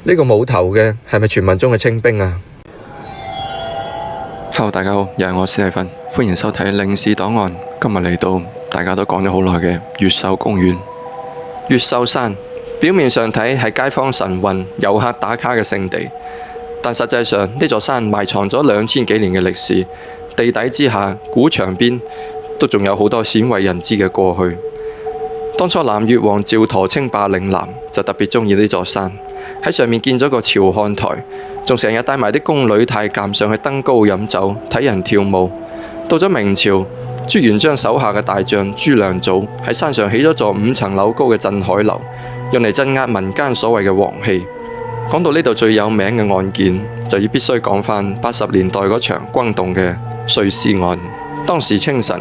呢個冇頭嘅係咪傳聞中嘅清兵啊？Hello， 大家好，又係我史蒂芬，歡迎收睇《靈視檔案》。今日嚟到大家都講咗好耐嘅越秀公園。越秀山表面上睇係街坊晨運、遊客打卡嘅勝地，但實際上呢座山埋藏咗2000幾年嘅歷史，地底之下、古牆邊都仲有好多鮮為人知嘅過去。當初南越王趙佗稱霸嶺南，就特別中意呢座山，喺上面建咗個朝漢台，仲成日帶埋啲宮女太監上去登高飲酒、睇人跳舞。到咗明朝，朱元璋手下嘅大將朱良祖喺山上起咗座5層樓高嘅鎮海樓，用嚟鎮壓民間所謂嘅黃氣。講到呢度最有名嘅案件，就要必須講返80年代嗰場轟動嘅碎屍案。當時清晨，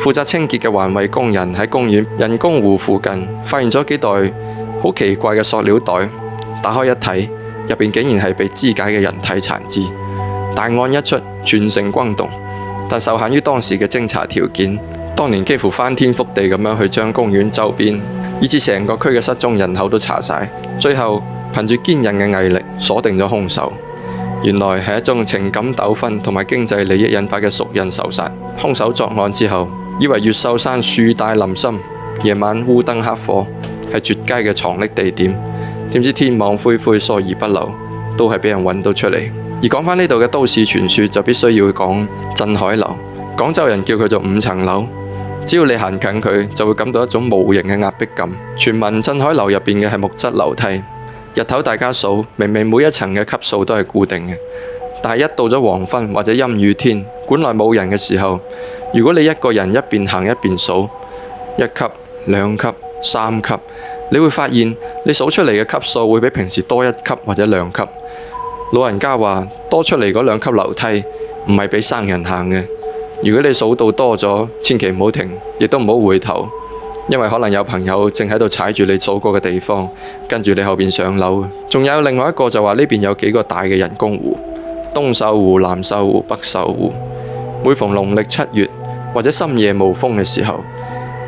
負責清潔嘅環衛工人喺公園人工湖附近發現咗幾袋好奇怪嘅塑料袋，打開一睇，入邊竟然係被肢解嘅人體殘肢。大案一出，全城轟動，但受限於當時嘅偵查條件，當年幾乎翻天覆地咁樣去將公園周邊以至成個區嘅失蹤人口都查晒，最後憑住堅韌嘅毅力鎖定咗兇手。原來係一宗情感糾紛同埋經濟利益引發嘅熟人仇殺。兇手作案之後，以為越秀山樹大林深，夜晚烏燈黑火，係絕佳嘅藏匿地點。點知天網恢恢，疏而不漏，都係俾人揾到出嚟。而講返呢度嘅都市傳說，就必須要講鎮海樓。廣州人叫佢做5層樓，只要你行近佢，就會感到一種無形嘅壓迫感。傳聞鎮海樓入邊嘅係木質樓梯，日頭大家數，明明每一層嘅級數都係固定嘅，但係一到咗黃昏或者陰雨天，館內冇人嘅時候，如果你一個人一邊行一邊數，1級、2級、3級，你會發現你數出嚟嘅級數會比平時多1級或者2級。老人家話多出嚟嗰2級樓梯唔係俾生人行嘅，如果你數到多咗，千祈唔好停，亦都唔好回頭，因為可能有朋友正喺度踩住你數過嘅地方，跟住你後邊上樓。仲有另外一個就話呢邊有幾個大嘅人工湖，東秀湖、南秀湖、北秀湖。每逢農曆7月或者深夜無風嘅時候，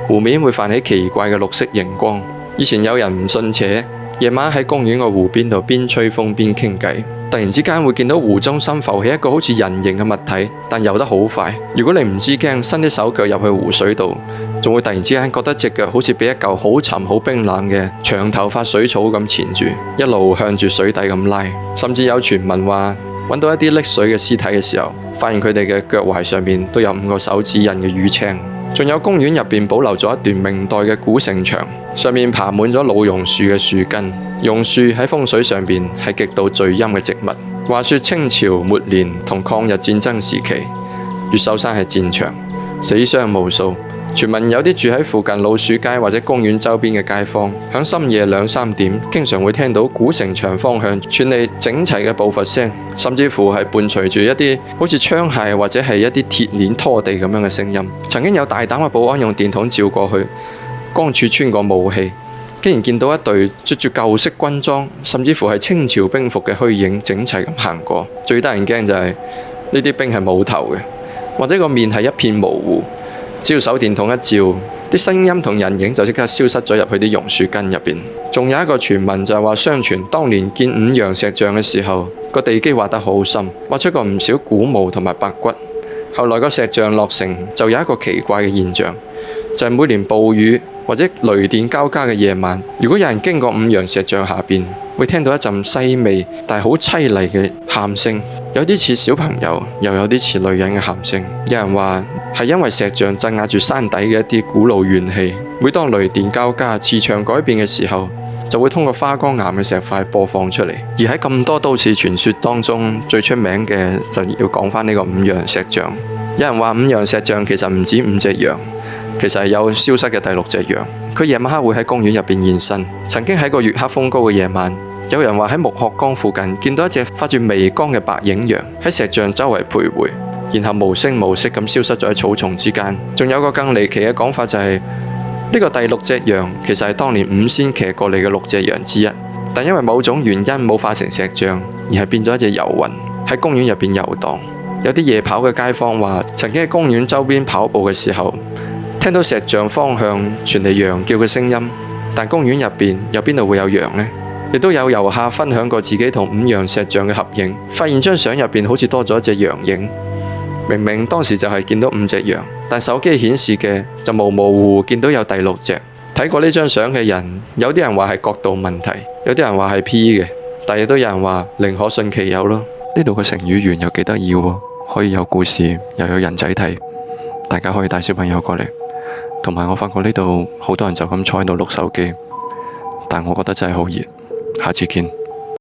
湖面會泛起奇怪嘅綠色熒光。以前有人唔信邪，夜晚喺公園個湖邊度邊吹風邊傾偈，突然之間會見到湖中心浮起一個好似人形嘅物體，但游得好快。如果你唔知驚，伸啲手腳入去湖水度，仲會突然之間覺得隻腳好似俾一嚿好沉好冰冷嘅長頭髮水草咁纏住，一路向住水底咁拉。甚至有傳聞話揾到一啲溺水嘅屍體嘅時候，發現佢哋嘅腳踝上面都有5個手指印嘅淤青。仲有公園入邊保留咗一段明代嘅古城牆，上面爬滿咗老榕樹嘅樹根。榕樹喺風水上邊係極度聚陰嘅植物。話說清朝末年同抗日戰爭時期，越秀山係戰場，死傷無數。傳聞有啲住喺附近老鼠街或者公園周邊嘅街坊，響深夜2、3點，經常會聽到古城牆方向傳嚟整齊嘅步伐聲，甚至乎係伴隨住一啲好似槍械或者係一啲鐵鏈拖地咁樣嘅聲音。曾經有大膽嘅保安用電筒照過去，光柱穿過霧氣，竟然見到一隊着住舊式軍裝，甚至乎係清朝兵服嘅虛影整齊咁行過。最得人驚就係呢啲兵係冇頭嘅，或者個面係一片模糊。只要手電筒一照，啲聲音同人影就即刻消失咗入去啲榕樹根入邊。仲有一個傳聞就係話，相傳當年建五羊石像嘅時候，個地基挖得好深，挖出過唔少古墓同埋白骨。後來個石像落成，就有一個奇怪嘅現象，就係每年暴雨或者雷電交加嘅夜晚，如果有人經過五羊石像下邊，會聽到一陣細微但係好淒厲嘅喊聲，有啲似小朋友，又有啲似女人嘅喊聲。有人話係因為石像鎮壓住山底嘅一啲古老怨氣，每當雷電交加、磁場改變嘅時候，就會通過花崗岩嘅石塊播放出嚟。而喺咁多都市傳說當中，最出名嘅就要講返呢個五羊石像。有人話五羊石像其實唔止5隻羊，其實係有消失嘅第6隻羊。佢夜晚黑會喺公園入邊現身。曾經喺個月黑風高嘅夜晚，有人話喺木殼江附近見到一隻發住微光嘅白影羊喺石像周圍徘徊，然後無聲無息咁消失咗喺草叢之間。仲有個更離奇嘅講法就係呢個第6隻羊其實係當年5仙騎過嚟嘅6隻羊之一，但因為某種原因冇化成石像，而係變咗一隻遊魂喺公園入邊遊蕩。有啲夜跑嘅街坊話，曾經喺公園周邊跑步嘅時候，聽到石像方向傳嚟羊叫嘅聲音，但公園入邊又邊度會有羊呢？亦都有遊客分享過自己同五羊石像嘅合影，發現張相入邊好似多咗一隻羊影。明明當時就係見到5隻羊，但手機顯示嘅就模模糊糊見到有第6隻。睇過呢張相嘅人，有啲人話係角度問題，有啲人話係 P 嘅，但亦都有人話寧可信其有咯。呢度嘅成語園又幾得意喎，可以有故事又有人仔睇，大家可以帶小朋友過嚟。同埋我發覺呢度好多人就咁坐喺度碌手機，但我覺得真係好熱。下次見。